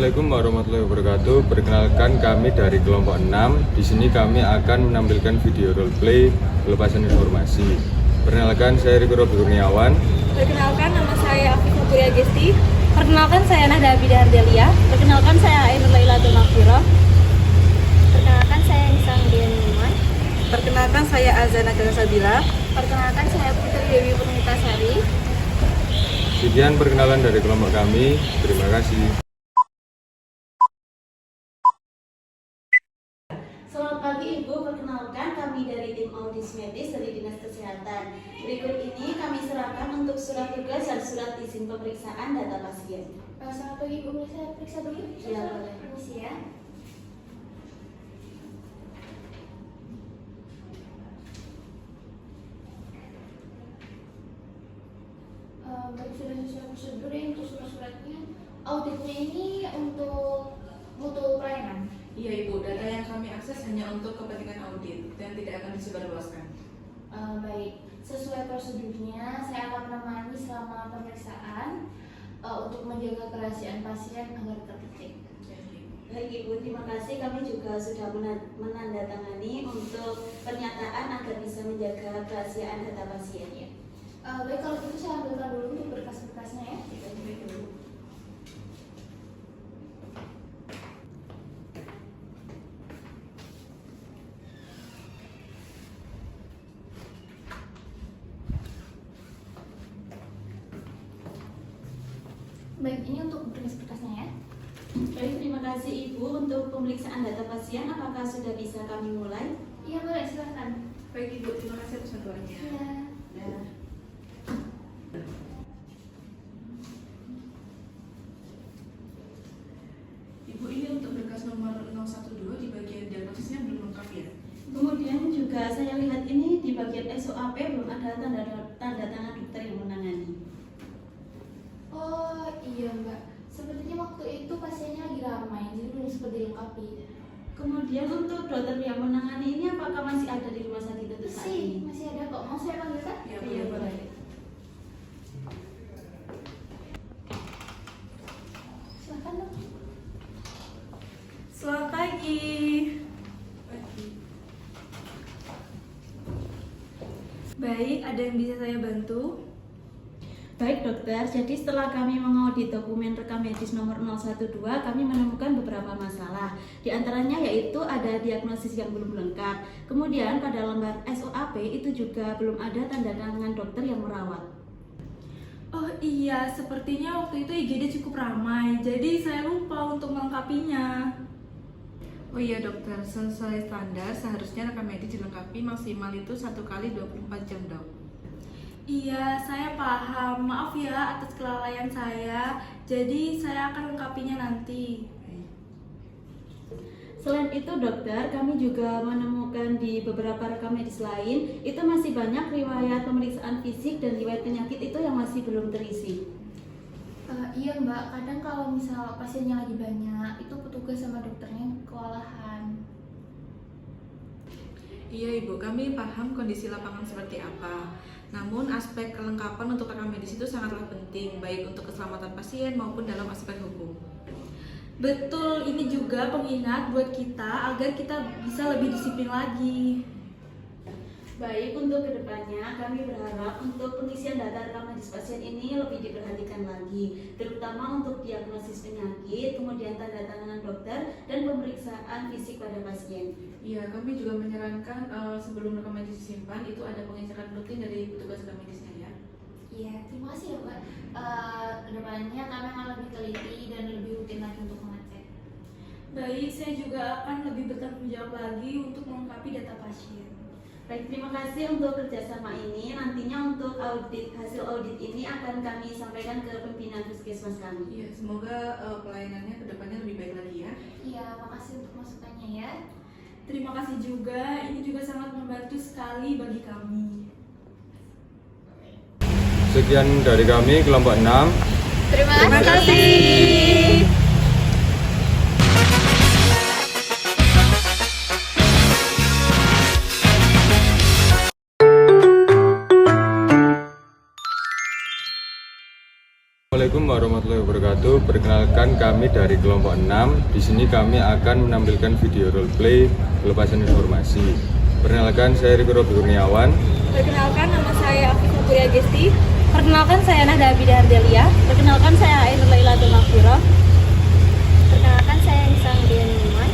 Assalamualaikum warahmatullahi wabarakatuh. Perkenalkan, kami dari kelompok 6. Di sini kami akan menampilkan video roleplay pelepasan informasi. Perkenalkan, saya Riko Robi Kurniawan. Perkenalkan, nama saya Afifah Puria Gesti. Perkenalkan, saya Nahda Abida Ardelia. Perkenalkan, saya Ainul Lailatul Mafira. Perkenalkan, saya Nisa Dian Numan. Perkenalkan, saya Azana Sabila. Perkenalkan, saya Putri Dewi Purnitasari. Sekian perkenalan dari kelompok kami. Terima kasih. Selamat pagi Ibu, perkenalkan kami dari tim audis medis dari Dinas Kesehatan. Berikut ini kami serahkan untuk surat tugas dan surat izin pemeriksaan data pasien. Selamat pagi Ibu, saya periksa dulu. Ya, boleh. Permisi ya. Baik, sudah sesuai prosedur ya untuk surat-suratnya. Auditnya ini untuk mutu pelayanan. Iya Ibu, data yang kami akses hanya untuk kepentingan audit dan tidak akan disebarluaskan. Baik, sesuai prosedurnya saya akan menemani selama pemeriksaan untuk menjaga kerahasiaan pasien agar terdetek. Baik Ibu, terima kasih. Kami juga sudah menandatangani untuk pernyataan agar bisa menjaga kerahasiaan data pasien ya. Baik, kalau gitu saya ambilkan dulu untuk berkas-berkasnya ya. Kita ambil dulu. Baik, ini untuk berkas-berkasnya ya. Baik, terima kasih Ibu. Untuk pemeriksaan data pasien, apakah sudah bisa kami mulai? Iya boleh, silakan. Baik Ibu, terima kasih atas bantuannya. Iya. Ya. Ibu, ini untuk berkas nomor 012 di bagian diagnosisnya belum lengkap ya? Kemudian juga saya lihat ini di bagian SOAP belum ada tanda tangan dokter yang menangani. Oh iya Mbak, sepertinya waktu itu pasiennya lagi ramai, jadi belum sempat dilengkapi. Kemudian untuk dokter yang menangani ini apakah masih ada di rumah sakit itu saat ini? Masih ada kok, mau saya panggilkan? Ya, Iya, boleh. Silakan dok. Selamat pagi. Baik, ada yang bisa saya bantu? Baik dokter, jadi setelah kami mengaudit dokumen rekam medis nomor 012, kami menemukan beberapa masalah. Di antaranya yaitu ada diagnosis yang belum lengkap. Kemudian pada lembar SOAP itu juga belum ada tanda tangan dokter yang merawat. Oh iya, sepertinya waktu itu IGD cukup ramai, jadi saya lupa untuk melengkapinya. Oh iya dokter, sesuai standar seharusnya rekam medis dilengkapi maksimal itu 1 kali 24 jam dok. Iya, saya paham. Maaf ya atas kelalaian saya. Jadi saya akan lengkapinya nanti. Selain itu dokter, kami juga menemukan di beberapa rekam medis lain itu masih banyak riwayat pemeriksaan fisik dan riwayat penyakit itu yang masih belum terisi. Iya Mbak, kadang kalau misal pasiennya lagi banyak, itu petugas sama dokternya kewalahan. Iya Ibu, kami paham kondisi lapangan seperti apa. Namun aspek kelengkapan untuk rekam medis itu sangatlah penting, baik untuk keselamatan pasien maupun dalam aspek hukum. Betul, ini juga pengingat buat kita agar kita bisa lebih disiplin lagi. Baik, untuk kedepannya kami berharap untuk pengisian data rekam medis pasien ini lebih diperhatikan lagi, terutama untuk diagnosis penyakit, kemudian tanda tangan dokter, dan pemeriksaan fisik pada pasien. Iya, kami juga menyarankan sebelum rekam medis disimpan itu ada pengecekan rutin dari petugas rekam medisnya ya. Iya, terima kasih ya Mbak. Kedepannya kami akan lebih teliti dan lebih rutin lagi untuk mengecek. Baik, saya juga akan lebih bertanggung jawab lagi untuk melengkapi data pasien. Baik, terima kasih untuk kerjasama ini. Nantinya untuk hasil audit ini akan kami sampaikan ke pimpinan puskesmas kami. Iya, semoga pelayanannya kedepannya lebih baik lagi ya. Iya, makasih untuk masukannya ya. Terima kasih juga, ini juga sangat membantu sekali bagi kami. Sekian dari kami, kelompok 6. Terima kasih. Assalamualaikum warahmatullahi wabarakatuh. Perkenalkan kami dari kelompok 6. Di sini kami akan menampilkan video role play pelepasan informasi. Perkenalkan saya Riko Robi Kurniawan. Perkenalkan nama saya Afifah Puria Gesti. Perkenalkan saya Nahda Abidah Ardelia. Perkenalkan saya Ainur Lailatul Mahfirah. Perkenalkan saya Nisa Dian Iman.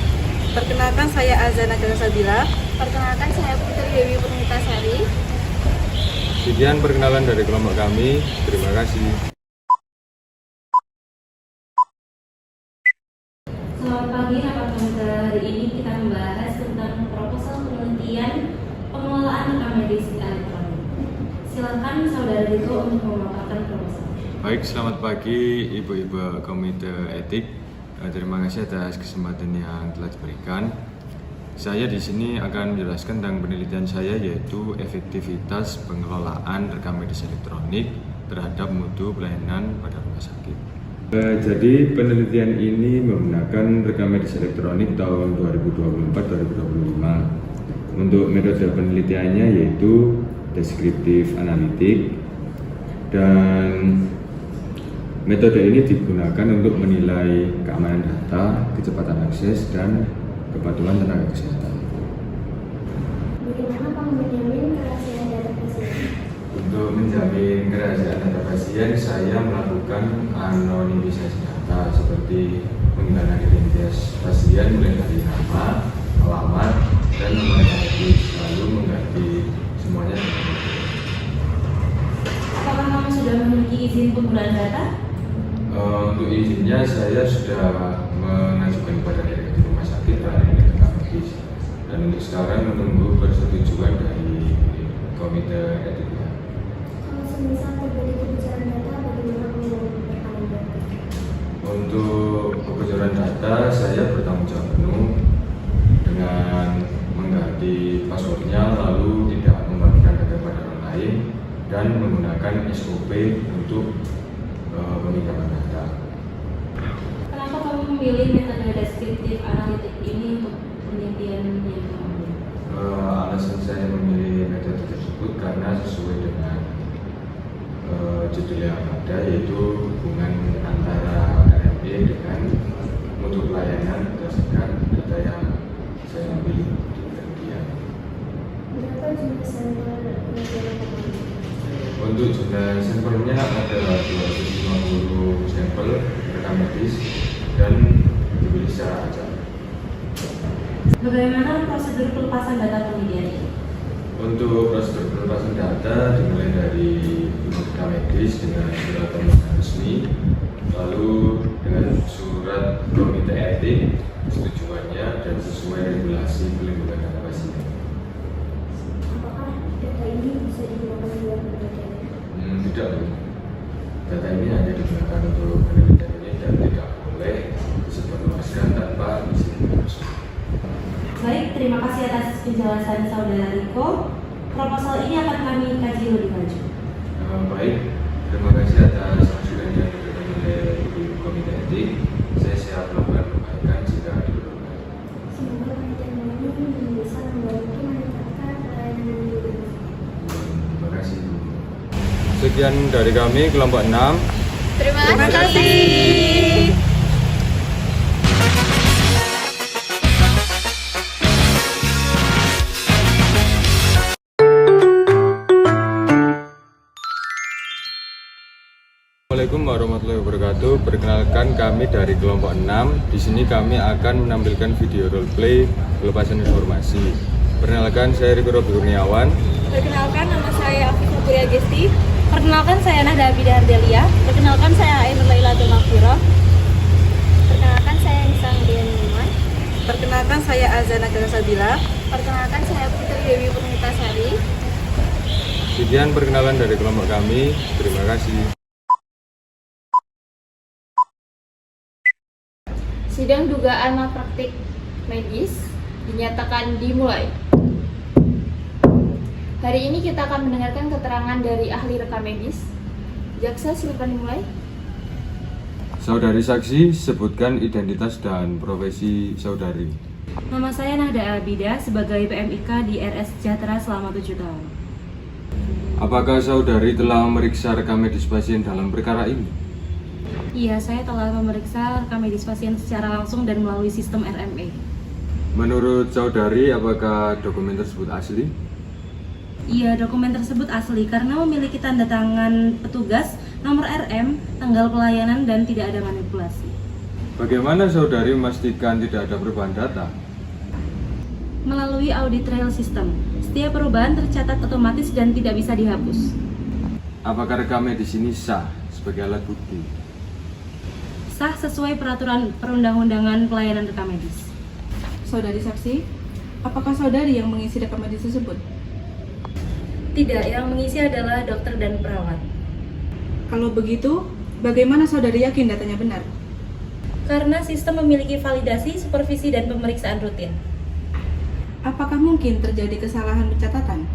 Perkenalkan saya Azana Sabila. Perkenalkan saya Putri Dewi Purnitasari. Sekian perkenalan dari kelompok kami. Terima kasih. Selamat pagi, rapat komite hari ini kita membahas tentang proposal penelitian pengelolaan rekam medis elektronik. Silakan saudara Riko untuk memaparkan proposal. Baik, selamat pagi Ibu-ibu Komite Etik. Terima kasih atas kesempatan yang telah diberikan. Saya di sini akan menjelaskan tentang penelitian saya, yaitu efektivitas pengelolaan rekam medis elektronik terhadap mutu pelayanan pada rumah sakit. Jadi penelitian ini menggunakan rekam medis elektronik tahun 2024-2025. Untuk metode penelitiannya yaitu deskriptif analitik, dan metode ini digunakan untuk menilai keamanan data, kecepatan akses, dan kepatuhan tenaga kesehatan. Bagaimana Pak menjamin kerahasiaan data pasien? Untuk menjamin kerahasiaan data pasien, saya melakukan anonimisasi data seperti menghilangkan identitas pasien mulai dari nama, alamat, dan nomor medis, lalu mengganti semuanya dengan itu. Apakah kamu sudah memiliki izin penggunaan data? Untuk izinnya saya sudah mengajukan kepada direktur rumah sakit dan rekam medis, dan untuk sekarang menunggu persetujuan dari komite etiknya. Kalau semisal terjadi kebocoran data, bagaimana menjamin pertanggung jawab? Untuk kebocoran data, saya bertanggung jawab penuh dengan mengganti passwordnya, lalu tidak membagikan data pada orang lain, dan menggunakan SOP untuk peminjaman data. Kenapa kamu memilih metode deskriptif analitik ini untuk penelitian yang kamu ambil? Alasan saya memilih metode tersebut karena sesuai dengan judul yang ada, yaitu hubungan antara RMP dengan mutu pelayanan berdasarkan data yang saya ambil di penelitian. Berapa jumlah sampel penelitian Pak? Untuk jumlah sampelnya adalah 250 sampel rekam medis dan dipilih secara acak. Bagaimana prosedur pelepasan data penelitian ini? Untuk prosedur pelepasan data dimulai dari rekam medis dengan surat permintaan resmi, lalu dengan surat komite etik, setujuannya, dan sesuai regulasi pelindungan data pasien. Apakah data ini bisa digunakan buat penelitian? Tidak, Bu. Data ini hanya digunakan untuk penelitian ini dan tidak boleh disebarluaskan tanpa izin resmi. Baik, terima kasih atas penjelasan saudara Riko. Proposal ini akan kami kaji lebih lanjut. Baik, terima kasih atas masukan yang diberikan oleh Ibu Komite Etik. Saya siap melakukan perbaikan jika diperlukan. Semoga penelitian ini bisa membantu meningkatkan pelayanan di rumah sakit. Terima kasih, Bu. Sekian dari kami, kelompok 6. Terima kasih. Assalamualaikum warahmatullahi wabarakatuh. Perkenalkan kami dari kelompok 6. Di sini kami akan menampilkan video role play pelepasan informasi. Perkenalkan saya Riko Robi Kurniawan. Perkenalkan nama saya Afifah Puria Gesti. Perkenalkan saya Nahda Abidah Ardelia. Perkenalkan saya Ainur Lailatul Mahfirah. Perkenalkan saya Nisa Dian Iman. Perkenalkan saya Azana Sabila. Perkenalkan saya Putri Dewi Purnitasari. Sekian perkenalan dari kelompok kami. Terima kasih. Sidang dugaan malpraktik medis dinyatakan dimulai. Hari ini kita akan mendengarkan keterangan dari ahli rekam medis. Jaksa, silakan dimulai. Saudari saksi, sebutkan identitas dan profesi saudari. Nama saya Nahda Abidah sebagai PMIK di RS Sejahtera selama 7 tahun. Apakah saudari telah memeriksa rekam medis pasien dalam perkara ini? Iya, saya telah memeriksa rekam medis pasien secara langsung dan melalui sistem RMA. Menurut saudari, apakah dokumen tersebut asli? Iya, dokumen tersebut asli karena memiliki tanda tangan petugas, nomor RM, tanggal pelayanan, dan tidak ada manipulasi. Bagaimana saudari memastikan tidak ada perubahan data? Melalui audit trail system, setiap perubahan tercatat otomatis dan tidak bisa dihapus. Apakah rekam medis ini sah sebagai alat bukti? Sah sesuai peraturan perundang-undangan pelayanan rekam medis. Saudari saksi, apakah saudari yang mengisi rekam medis tersebut? Tidak, yang mengisi adalah dokter dan perawat. Kalau begitu, bagaimana saudari yakin datanya benar? Karena sistem memiliki validasi, supervisi, dan pemeriksaan rutin. Apakah mungkin terjadi kesalahan pencatatan?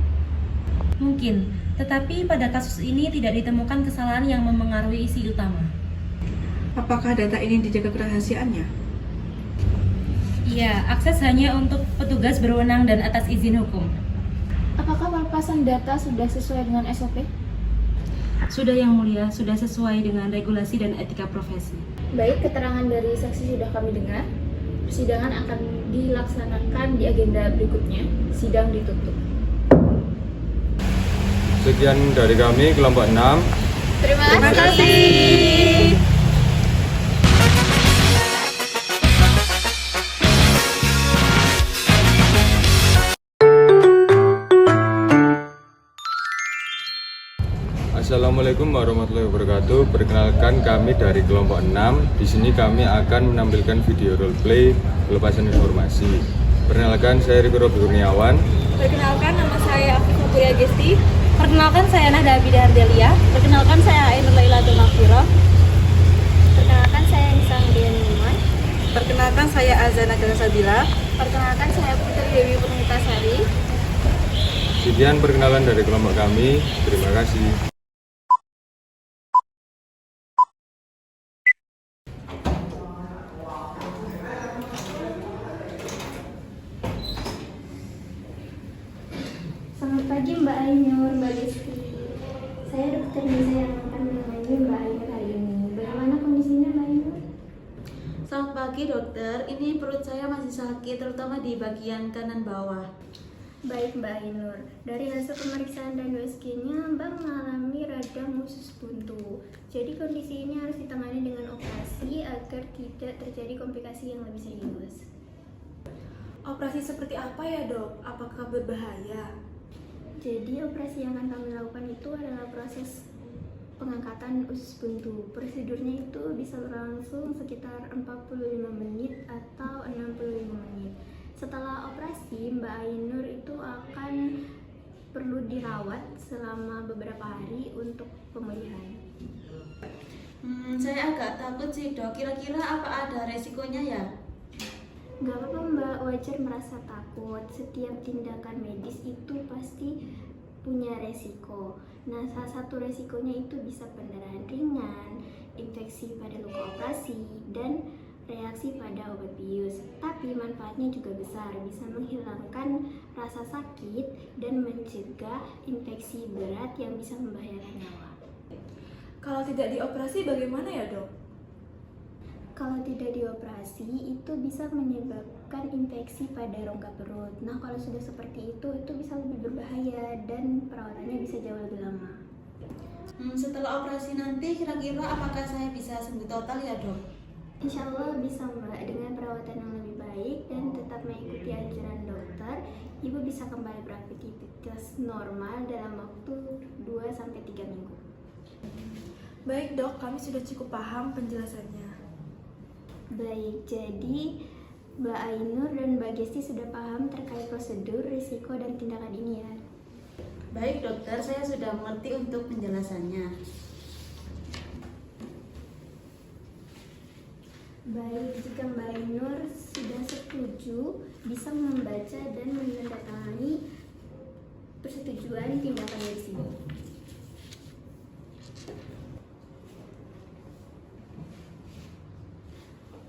Mungkin, tetapi pada kasus ini tidak ditemukan kesalahan yang memengaruhi isi utama. Apakah data ini dijaga kerahasiaannya? Iya, akses hanya untuk petugas berwenang dan atas izin hukum. Apakah pelepasan data sudah sesuai dengan SOP? Sudah yang mulia, sudah sesuai dengan regulasi dan etika profesi. Baik, keterangan dari saksi sudah kami dengar. Persidangan akan dilaksanakan di agenda berikutnya. Sidang ditutup. Sekian dari kami, kelompok 6. Terima kasih. Assalamualaikum warahmatullahi wabarakatuh. Perkenalkan, kami dari kelompok 6. Di sini kami akan menampilkan video roleplay pelepasan informasi. Perkenalkan, saya Riko Robi Kurniawan. Perkenalkan, nama saya Afif Putri Gesti. Perkenalkan, saya Nahda Abida Ardelia. Perkenalkan, saya Ainur Lailatul Mahfirah. Perkenalkan, saya Nisang Dian Numan. Perkenalkan, saya Azana Sabila. Perkenalkan, saya Putri Dewi Purnitasari. Sekian perkenalan dari kelompok kami. Terima kasih. Selamat pagi Mbak Ainur, Mbak Gesti. Saya dokter Nisa yang akan menemani Mbak Ainur hari ini. Bagaimana kondisinya Mbak Ainur? Selamat pagi dokter, ini perut saya masih sakit, terutama di bagian kanan bawah. Baik Mbak Ainur, dari hasil pemeriksaan dan USG-nya Mbak mengalami radang usus buntu. Jadi kondisi ini harus ditangani dengan operasi agar tidak terjadi komplikasi yang lebih serius. Operasi seperti apa ya dok? Apakah berbahaya? Jadi operasi yang akan kami lakukan itu adalah proses pengangkatan usus buntu. Prosedurnya itu bisa berlangsung sekitar 45 menit atau 65 menit. Setelah operasi, Mbak Ainur itu akan perlu dirawat selama beberapa hari untuk pemulihan. Saya agak takut sih dok, kira-kira apa ada resikonya ya? Gak apa-apa Mbak, wajar merasa takut. Setiap tindakan medis itu pasti punya resiko. Nah, salah satu resikonya itu bisa pendarahan ringan, infeksi pada luka operasi, dan reaksi pada obat bius. Tapi manfaatnya juga besar, bisa menghilangkan rasa sakit dan mencegah infeksi berat yang bisa membahayakan nyawa. Kalau tidak dioperasi bagaimana ya dok? Kalau tidak dioperasi, itu bisa menyebabkan infeksi pada rongga perut. Nah, kalau sudah seperti itu bisa lebih berbahaya dan perawatannya bisa jauh lebih lama. Setelah operasi nanti kira-kira apakah saya bisa sembuh total ya dok? Insya Allah bisa Mbak, dengan perawatan yang lebih baik dan tetap mengikuti anjuran dokter, Ibu bisa kembali beraktivitas normal dalam waktu 2-3 minggu. Baik dok, kami sudah cukup paham penjelasannya. Baik, jadi Mbak Ainur dan Mbak Gesti sudah paham terkait prosedur, risiko, dan tindakan ini ya? Baik dokter, saya sudah mengerti untuk penjelasannya. Baik, jika Mbak Ainur sudah setuju, bisa membaca dan menandatangani persetujuan tindakan di sini.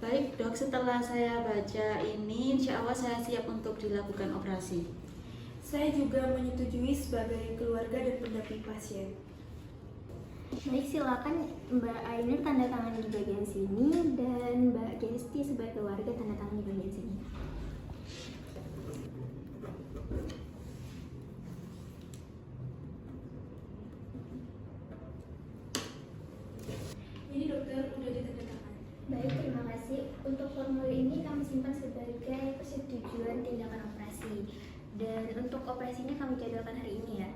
Baik dok, setelah saya baca ini, insya Allah saya siap untuk dilakukan operasi. Saya juga menyetujui sebagai keluarga dan pendamping pasien. Baik, silakan Mbak Ainur tanda tangan di bagian sini dan Mbak Gesti sebagai keluarga tanda tangan di bagian sini. Ini dokter udah ditandatangan. Baik, terima kasih. Untuk formulir ini kami simpan sebagai persetujuan tindakan operasi. Dan untuk operasinya kami jadwalkan hari ini ya.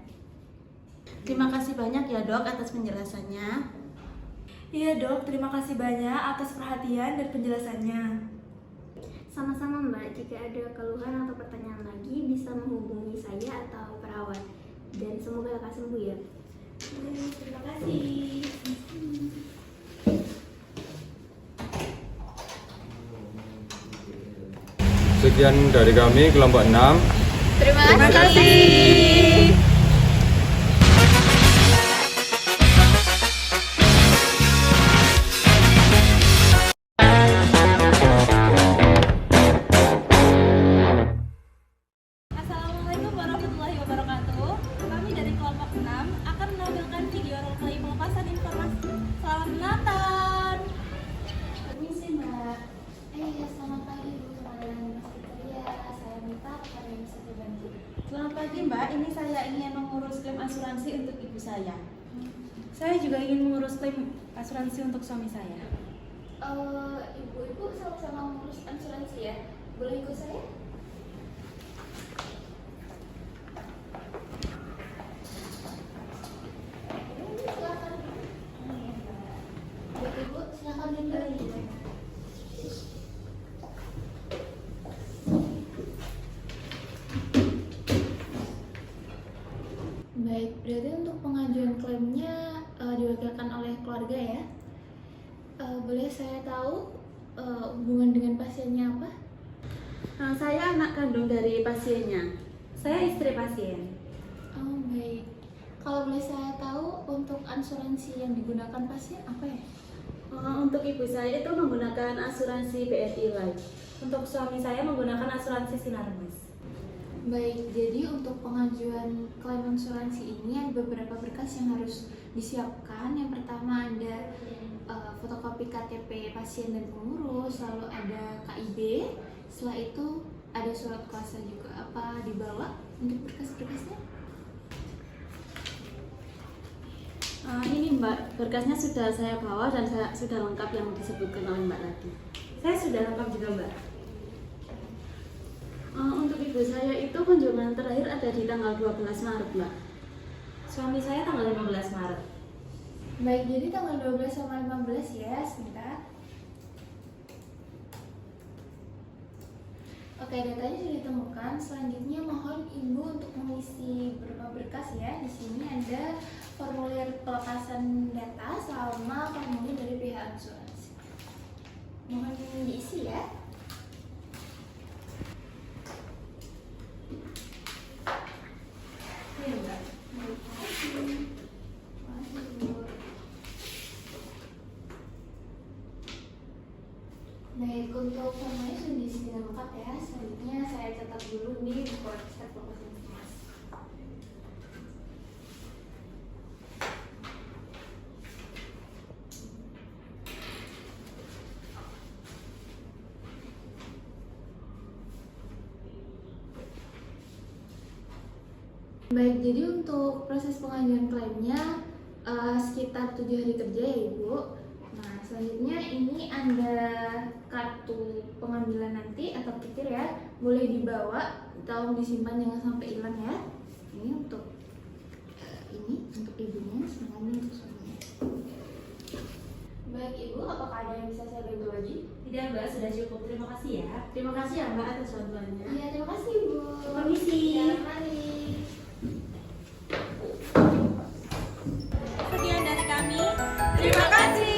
Terima kasih banyak ya dok atas penjelasannya. Iya dok, terima kasih banyak atas perhatian dan penjelasannya. Sama-sama Mbak, jika ada keluhan atau pertanyaan lagi bisa menghubungi saya atau perawat. Dan semoga lekas sembuh ya. Terima kasih. Sekian dari kami kelompok 6. Terima kasih. Assalamualaikum warahmatullahi wabarakatuh. Kami dari kelompok 6 akan menampilkan video role play pelepasan informasi. Selamat menonton. Permisi Mbak. Ya, selamat pagi Bu. Pengadilan Mas Victoria. Saya minta kepada yang bisa dibantu. Selamat pagi Mbak, ini saya ingin mengurus klaim asuransi untuk ibu saya. Saya juga ingin mengurus klaim asuransi untuk suami saya. Ibu-ibu sama-sama mengurus asuransi ya. Boleh ikut saya? Silakan. Ibu, silakan duduk. Baik, berarti untuk pengajuan klaimnya diwakilkan oleh keluarga ya. Boleh saya tahu hubungan dengan pasiennya apa? Saya anak kandung dari pasiennya. Saya istri pasien. Oh baik. Kalau boleh saya tahu untuk asuransi yang digunakan pasien apa ya? Untuk ibu saya itu menggunakan asuransi BRI Life. Untuk suami saya menggunakan asuransi Sinarmas. Baik, jadi untuk pengajuan klaim asuransi ini ada beberapa berkas yang harus disiapkan. Yang pertama ada fotokopi KTP pasien dan pengurus, lalu ada KIB. Setelah itu ada surat kuasa juga. Apa dibawa untuk berkas-berkasnya? Ini Mbak, berkasnya sudah saya bawa dan sudah lengkap yang disebutkan oleh Mbak tadi. Saya sudah lengkap juga Mbak. Untuk ibu saya itu kunjungan terakhir ada di tanggal 12 Maret Mbak. Suami saya tanggal 15 Maret. Baik, jadi tanggal 12 sama 15 ya, sebentar. Oke, datanya sudah ditemukan. Selanjutnya mohon Ibu untuk mengisi beberapa berkas ya. Di sini ada formulir pelepasan data sama formulir dari pihak asuransi. Mohon diisi ya. Iya Mbak. Baik, untuk formulir sudah diisi lengkap ya. Selanjutnya saya catat dulu di buku website pelepasan informasi. Baik, jadi untuk proses pengajuan klaimnya sekitar 7 hari kerja ya Ibu. Nah, selanjutnya ini ada kartu pengambilan nanti atau kitir ya. Boleh dibawa, tolong disimpan jangan sampai hilang ya. Ini untuk ini untuk ibunya, sedangkan ini untuk suaminya. Baik Ibu, apakah ada yang bisa saya bantu lagi? Tidak Mbak, sudah cukup. Terima kasih ya. Terima kasih ya Mbak atas bantuannya. Iya, terima kasih Ibu. Permisi. Selamat pagi. Sekian dari kami. Terima kasih.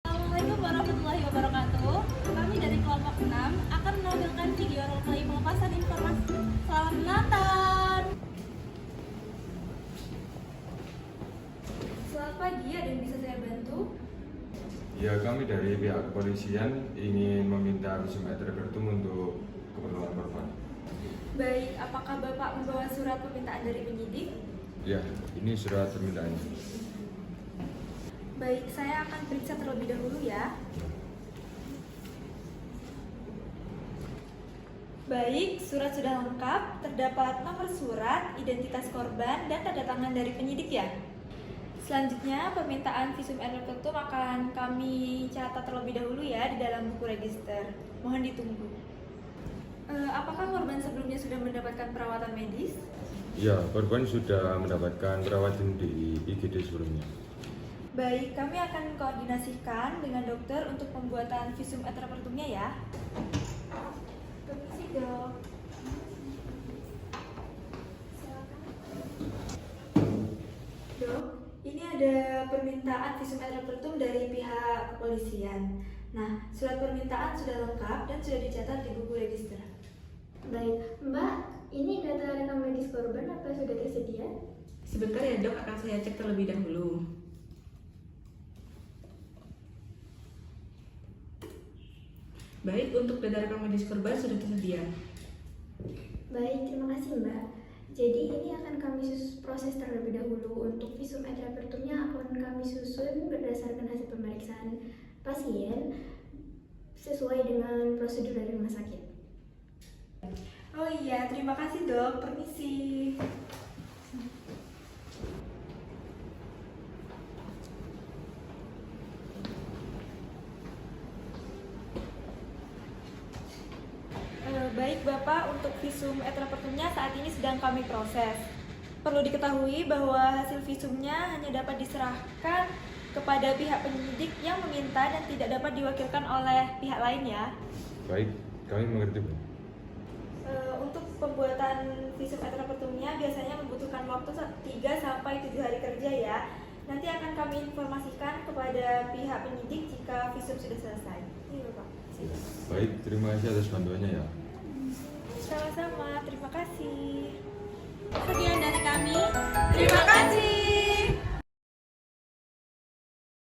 Assalamualaikum warahmatullahi wabarakatuh. Kami dari kelompok 6 akan menampilkan video role play pelepasan informasi. Selamat menonton. Selamat pagi, ada yang bisa saya bantu? Ya, kami dari pihak kepolisian ingin meminta visum et repertum untuk keperluan korban. Baik, apakah Bapak membawa surat permintaan dari penyidik? Ya, ini surat permintaannya. Baik, saya akan periksa terlebih dahulu ya. Baik, surat sudah lengkap, terdapat nomor surat, identitas korban, dan tanda tangan dari penyidik ya. Selanjutnya, permintaan visum et repertum akan kami catat terlebih dahulu ya di dalam buku register. Mohon ditunggu. Apakah korban sebelumnya sudah mendapatkan perawatan medis? Ya, korban sudah mendapatkan perawatan di IGD sebelumnya. Baik, kami akan koordinasikan dengan dokter untuk pembuatan visum et repertumnya ya. Permisi dok. Dok, ini ada permintaan visum et repertum dari pihak kepolisian. Nah, surat permintaan sudah lengkap dan sudah dicatat di buku register. Baik, Mbak, ini data rekam medis korban apa sudah tersedia? Sebentar ya dok, akan saya cek terlebih dahulu. Baik, untuk data rekam medis korban sudah tersedia. Baik, terima kasih Mbak. Jadi ini akan kami proses terlebih dahulu. Untuk visum et repertumnya akan kami susun berdasarkan hasil pemeriksaan pasien sesuai dengan prosedur dari rumah sakit. Oh iya, terima kasih dok. Permisi. Baik Bapak, untuk visum et repertumnya saat ini sedang kami proses. Perlu diketahui bahwa hasil visumnya hanya dapat diserahkan kepada pihak penyidik yang meminta dan tidak dapat diwakilkan oleh pihak lain ya. Baik, kami mengerti Bu. Untuk pembuatan visum et repertumnya biasanya membutuhkan waktu 3-7 hari kerja ya. Nanti akan kami informasikan kepada pihak penyidik jika visum sudah selesai. Ini Bapak. Baik, terima kasih atas bantuannya ya. Sama-sama, terima kasih.